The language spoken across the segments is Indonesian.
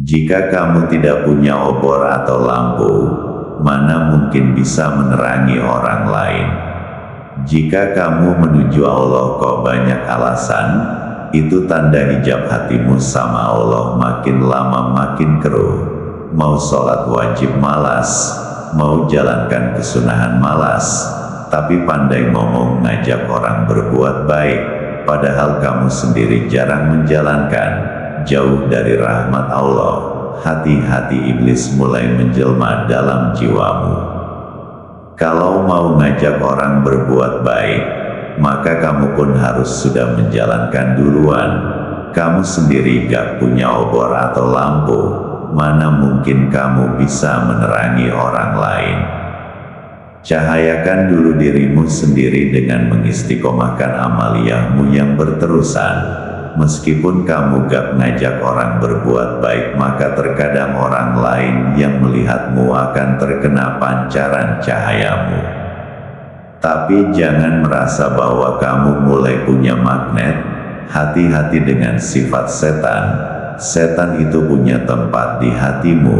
Jika kamu tidak punya obor atau lampu, mana mungkin bisa menerangi orang lain? Jika kamu menuju Allah kok banyak alasan, itu tanda hijab hatimu sama Allah makin lama makin keruh. Mau sholat wajib malas, mau jalankan kesunahan malas, tapi pandai ngomong ngajak orang berbuat baik, padahal kamu sendiri jarang menjalankan. Jauh dari rahmat Allah, hati-hati iblis mulai menjelma dalam jiwamu. Kalau mau ngajak orang berbuat baik, maka kamu pun harus sudah menjalankan duluan. Kamu sendiri gak punya obor atau lampu, mana mungkin kamu bisa menerangi orang lain? Cahayakan dulu dirimu sendiri dengan mengistiqomahkan amaliyahmu yang berterusan. Meskipun kamu gak ngajak orang berbuat baik, maka terkadang orang lain yang melihatmu akan terkena pancaran cahayamu. Tapi jangan merasa bahwa kamu mulai punya magnet. Hati-hati dengan sifat setan. Setan itu punya tempat di hatimu.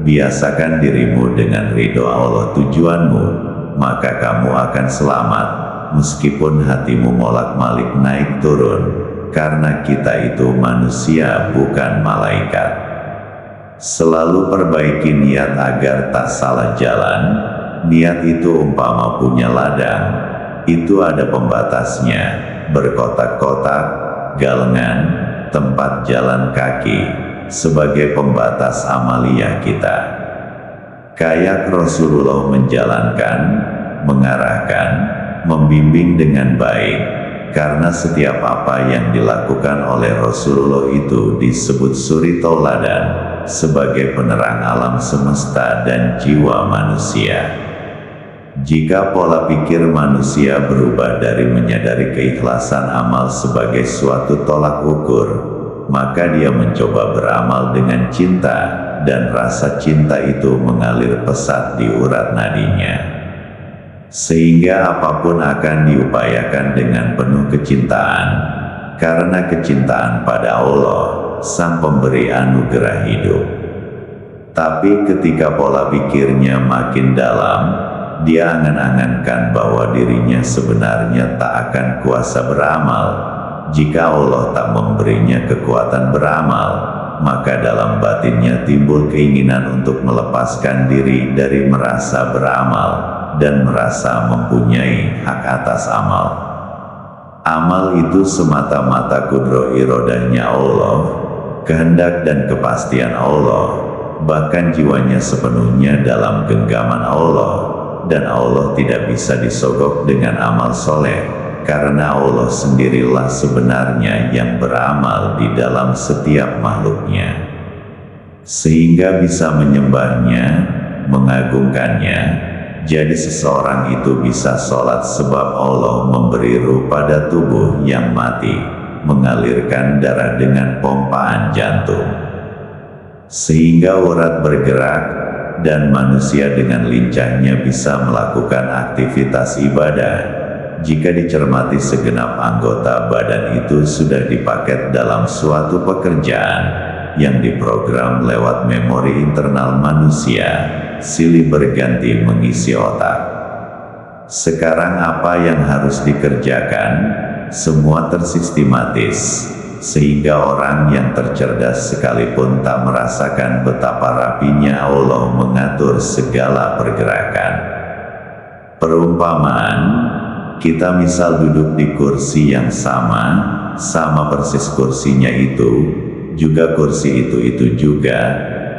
Biasakan dirimu dengan ridho Allah tujuanmu, maka kamu akan selamat. Meskipun hatimu molak-malik naik turun, karena kita itu manusia bukan malaikat. Selalu perbaiki niat agar tak salah jalan. Niat itu umpama punya ladang, itu ada pembatasnya, berkotak-kotak, galengan, tempat jalan kaki, sebagai pembatas amaliyah kita. Kayak Rasulullah menjalankan, mengarahkan, membimbing dengan baik. Karena setiap apa yang dilakukan oleh Rasulullah itu disebut suri tauladan, sebagai penerang alam semesta dan jiwa manusia. Jika pola pikir manusia berubah dari menyadari keikhlasan amal sebagai suatu tolak ukur, maka dia mencoba beramal dengan cinta, dan rasa cinta itu mengalir pesat di urat nadinya. Sehingga apapun akan diupayakan dengan penuh kecintaan, karena kecintaan pada Allah, Sang Pemberi anugerah hidup. Tapi ketika pola pikirnya makin dalam, dia angan-angankan bahwa dirinya sebenarnya tak akan kuasa beramal. Jika Allah tak memberinya kekuatan beramal, maka dalam batinnya timbul keinginan untuk melepaskan diri dari merasa beramal dan merasa mempunyai hak atas amal. Amal itu semata-mata kudro irodahnya Allah, kehendak dan kepastian Allah, bahkan jiwanya sepenuhnya dalam genggaman Allah, dan Allah tidak bisa disogok dengan amal soleh, karena Allah sendirilah sebenarnya yang beramal di dalam setiap makhluknya, sehingga bisa menyembahnya, mengagungkannya. Jadi seseorang itu bisa sholat sebab Allah memberi ruh pada tubuh yang mati, mengalirkan darah dengan pompaan jantung, sehingga urat bergerak, dan manusia dengan lincahnya bisa melakukan aktivitas ibadah. Jika dicermati segenap anggota badan itu sudah dipaket dalam suatu pekerjaan, yang diprogram lewat memori internal manusia, silih berganti mengisi otak. Sekarang apa yang harus dikerjakan? Semua tersistematis, sehingga orang yang tercerdas sekalipun tak merasakan betapa rapinya Allah mengatur segala pergerakan. Perumpamaan, kita misal duduk di kursi yang sama persis kursinya itu, juga kursi itu juga,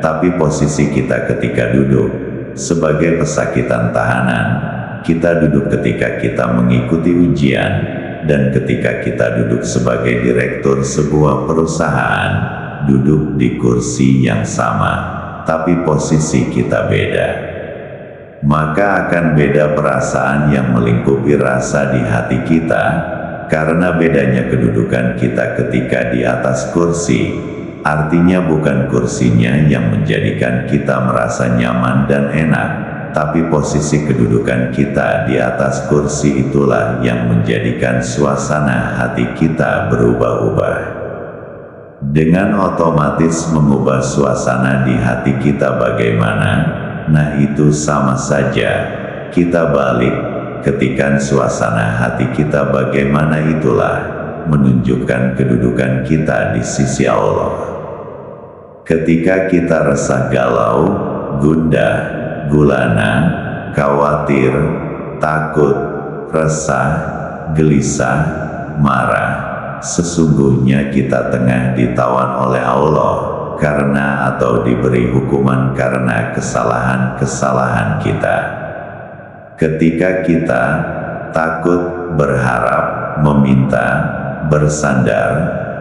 tapi posisi kita ketika duduk, sebagai pesakitan tahanan, kita duduk ketika kita mengikuti ujian, dan ketika kita duduk sebagai direktur sebuah perusahaan, duduk di kursi yang sama, tapi posisi kita beda. Maka akan beda perasaan yang melingkupi rasa di hati kita, karena bedanya kedudukan kita ketika di atas kursi. Artinya bukan kursinya yang menjadikan kita merasa nyaman dan enak, tapi posisi kedudukan kita di atas kursi itulah yang menjadikan suasana hati kita berubah-ubah. Dengan otomatis mengubah suasana di hati kita bagaimana? Nah itu sama saja, kita balik, ketikan suasana hati kita bagaimana itulah, menunjukkan kedudukan kita di sisi Allah. Ketika kita resah galau, gundah, gulana, khawatir, takut, resah, gelisah, marah, sesungguhnya kita tengah ditawan oleh Allah, karena atau diberi hukuman karena kesalahan-kesalahan kita. Ketika kita takut, berharap, meminta, bersandar,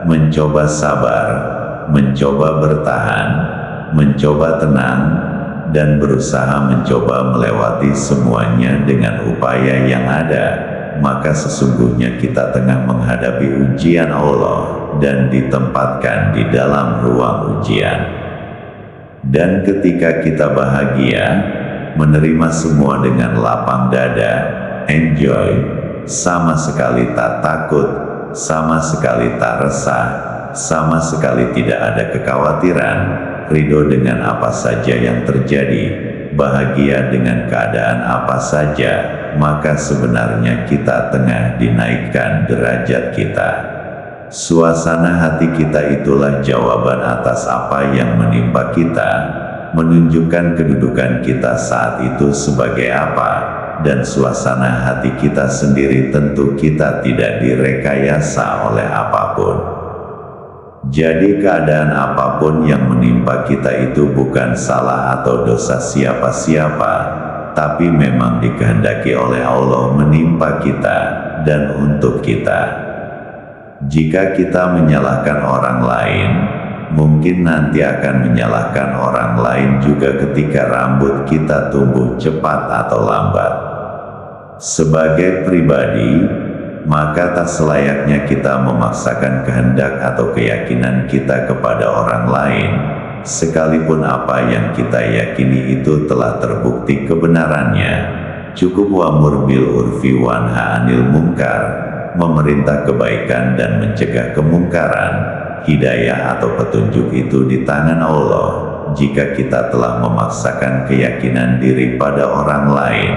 mencoba sabar, mencoba bertahan, mencoba tenang, dan berusaha mencoba melewati semuanya dengan upaya yang ada, maka sesungguhnya kita tengah menghadapi ujian Allah dan ditempatkan di dalam ruang ujian. Dan ketika kita bahagia, menerima semua dengan lapang dada, enjoy, sama sekali tak takut, sama sekali tak resah, sama sekali tidak ada kekhawatiran, ridho dengan apa saja yang terjadi, bahagia dengan keadaan apa saja, maka sebenarnya kita tengah dinaikkan derajat kita. Suasana hati kita itulah jawaban atas apa yang menimpa kita, menunjukkan kedudukan kita saat itu sebagai apa, dan suasana hati kita sendiri tentu kita tidak direkayasa oleh apapun. Jadi keadaan apapun yang menimpa kita itu bukan salah atau dosa siapa-siapa, tapi memang dikehendaki oleh Allah menimpa kita, dan untuk kita. Jika kita menyalahkan orang lain, mungkin nanti akan menyalahkan orang lain juga ketika rambut kita tumbuh cepat atau lambat. Sebagai pribadi, maka tak selayaknya kita memaksakan kehendak atau keyakinan kita kepada orang lain, sekalipun apa yang kita yakini itu telah terbukti kebenarannya. Cukup wa'mur bil urfi wanha 'anil munkar, memerintah kebaikan dan mencegah kemungkaran. Hidayah atau petunjuk itu di tangan Allah. Jika kita telah memaksakan keyakinan diri pada orang lain,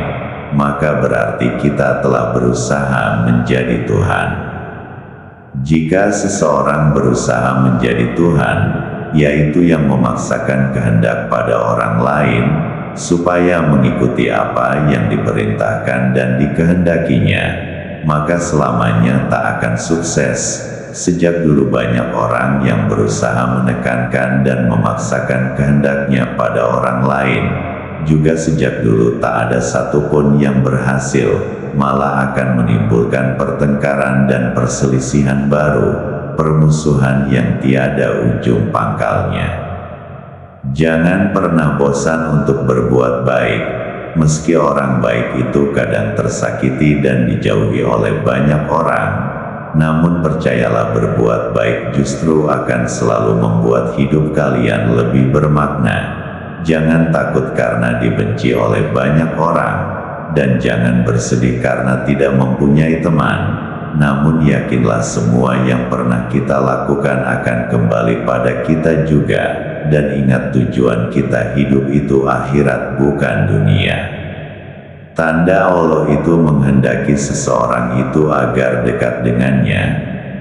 maka berarti kita telah berusaha menjadi Tuhan. Jika seseorang berusaha menjadi Tuhan, yaitu yang memaksakan kehendak pada orang lain, supaya mengikuti apa yang diperintahkan dan dikehendakinya, maka selamanya tak akan sukses. Sejak dulu banyak orang yang berusaha menekankan dan memaksakan kehendaknya pada orang lain. Juga sejak dulu tak ada satupun yang berhasil, malah akan menimbulkan pertengkaran dan perselisihan baru, permusuhan yang tiada ujung pangkalnya. Jangan pernah bosan untuk berbuat baik, meski orang baik itu kadang tersakiti dan dijauhi oleh banyak orang. Namun percayalah, berbuat baik justru akan selalu membuat hidup kalian lebih bermakna. Jangan takut karena dibenci oleh banyak orang, dan jangan bersedih karena tidak mempunyai teman. Namun yakinlah semua yang pernah kita lakukan akan kembali pada kita juga, dan ingat tujuan kita hidup itu akhirat bukan dunia. Tanda Allah itu menghendaki seseorang itu agar dekat dengannya,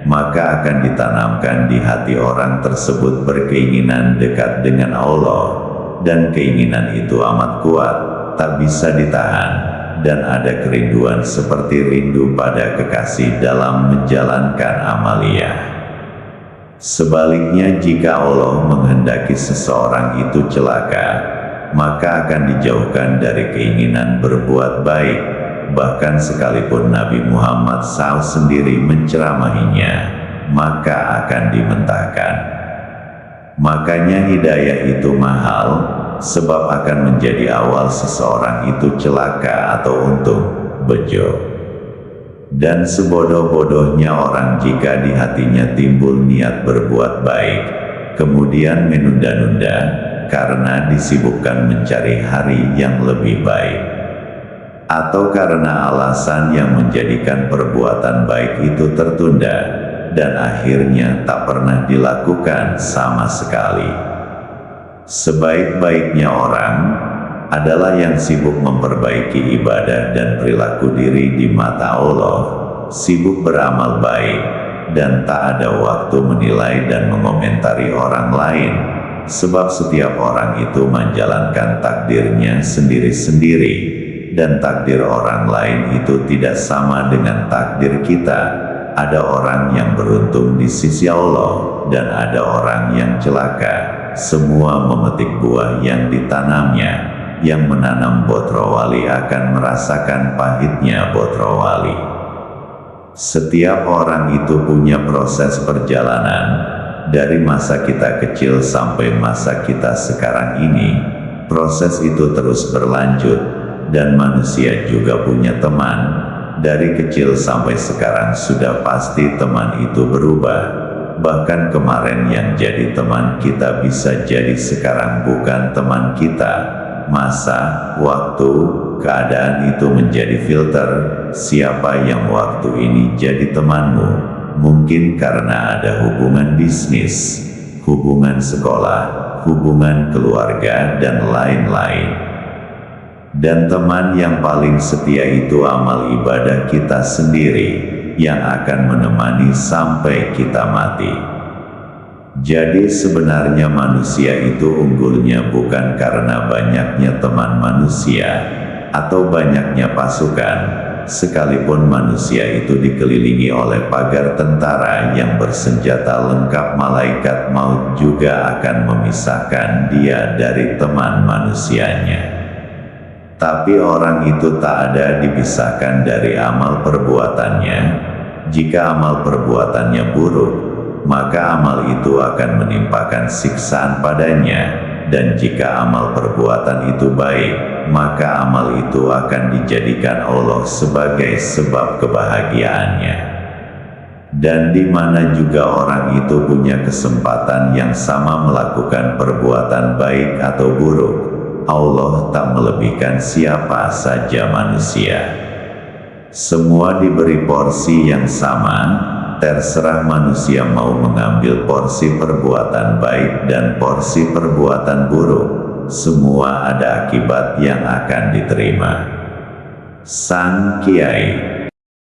maka akan ditanamkan di hati orang tersebut berkeinginan dekat dengan Allah. Dan keinginan itu amat kuat, tak bisa ditahan, dan ada kerinduan seperti rindu pada kekasih dalam menjalankan amaliyah. Sebaliknya, jika Allah menghendaki seseorang itu celaka, maka akan dijauhkan dari keinginan berbuat baik, bahkan sekalipun Nabi Muhammad SAW sendiri menceramahinya, maka akan dimentahkan. Makanya hidayah itu mahal, sebab akan menjadi awal seseorang itu celaka atau untung, bejo. Dan sebodoh-bodohnya orang jika di hatinya timbul niat berbuat baik, kemudian menunda-nunda, karena disibukkan mencari hari yang lebih baik. Atau karena alasan yang menjadikan perbuatan baik itu tertunda, dan akhirnya tak pernah dilakukan sama sekali. Sebaik-baiknya orang adalah yang sibuk memperbaiki ibadah dan perilaku diri di mata Allah, sibuk beramal baik, dan tak ada waktu menilai dan mengomentari orang lain, sebab setiap orang itu menjalankan takdirnya sendiri-sendiri, dan takdir orang lain itu tidak sama dengan takdir kita. Ada orang yang beruntung di sisi Allah, dan ada orang yang celaka. Semua memetik buah yang ditanamnya. Yang menanam Botrawali akan merasakan pahitnya Botrawali. Setiap orang itu punya proses perjalanan, dari masa kita kecil sampai masa kita sekarang ini. Proses itu terus berlanjut, dan manusia juga punya teman. Dari kecil sampai sekarang sudah pasti teman itu berubah. Bahkan kemarin yang jadi teman kita bisa jadi sekarang bukan teman kita. Masa, waktu, keadaan itu menjadi filter. Siapa yang waktu ini jadi temanmu? Mungkin karena ada hubungan bisnis, hubungan sekolah, hubungan keluarga, dan lain-lain. Dan teman yang paling setia itu amal ibadah kita sendiri, yang akan menemani sampai kita mati. Jadi sebenarnya manusia itu unggulnya bukan karena banyaknya teman manusia, atau banyaknya pasukan, sekalipun manusia itu dikelilingi oleh pagar tentara yang bersenjata lengkap, malaikat maut juga akan memisahkan dia dari teman manusianya. Tapi orang itu tak ada dipisahkan dari amal perbuatannya. Jika amal perbuatannya buruk, maka amal itu akan menimpakan siksaan padanya, dan jika amal perbuatan itu baik, maka amal itu akan dijadikan Allah sebagai sebab kebahagiaannya. Dan di mana juga orang itu punya kesempatan yang sama melakukan perbuatan baik atau buruk, Allah tak melebihkan siapa saja manusia. Semua diberi porsi yang sama. Terserah manusia mau mengambil porsi perbuatan baik dan porsi perbuatan buruk. Semua ada akibat yang akan diterima. Sang Kiai